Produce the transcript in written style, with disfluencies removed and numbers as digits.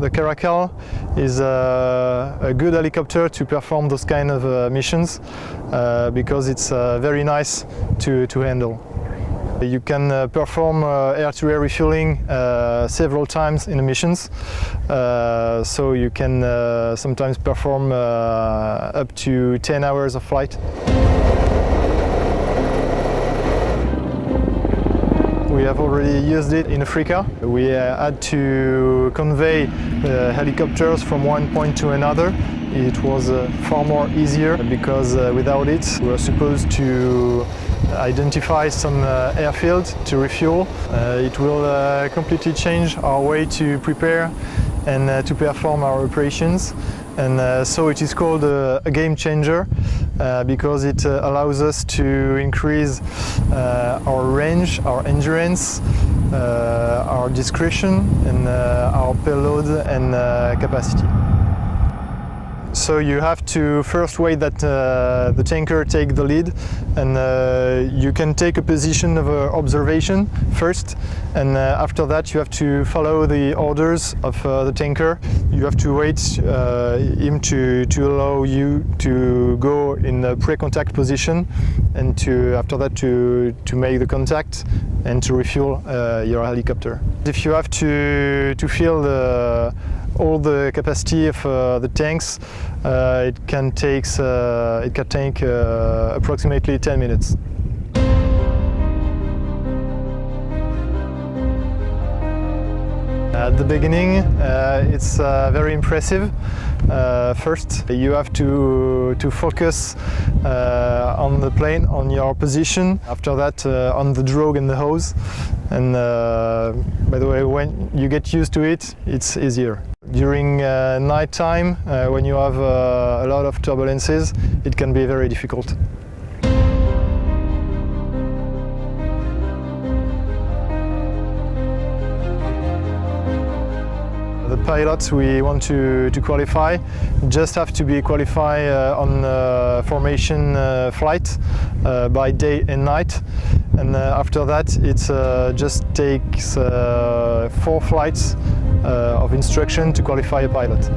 The Caracal is a good helicopter to perform those kind of missions because it's very nice to handle. You can perform air-to-air refueling several times in the missions, so you can sometimes perform up to 10 hours of flight. We have already used it in Africa. We had to convey helicopters from one point to another. It was far more easier because without it we were supposed to identify some airfield to refuel. It will completely change our way to prepare and to perform our operations. And so it is called a game changer because it allows us to increase our range, our endurance, our discretion and our payload and capacity. So you have to first wait that the tanker take the lead, and you can take a position of observation first, and after that you have to follow the orders of the tanker. You have to wait him to allow you to go in a pre-contact position, and after that to make the contact and to refuel your helicopter. If you have to fill all the capacity of the tanks, it can take approximately 10 minutes. At the beginning, it's very impressive. First, you have to focus on the plane, on your position. After that, on the drogue and the hose. And by the way, when you get used to it, it's easier. During night time, when you have a lot of turbulences, it can be very difficult. The pilots we want to qualify just have to be qualified on formation flight by day and night, and after that it just takes 4 flights of instruction to qualify a pilot.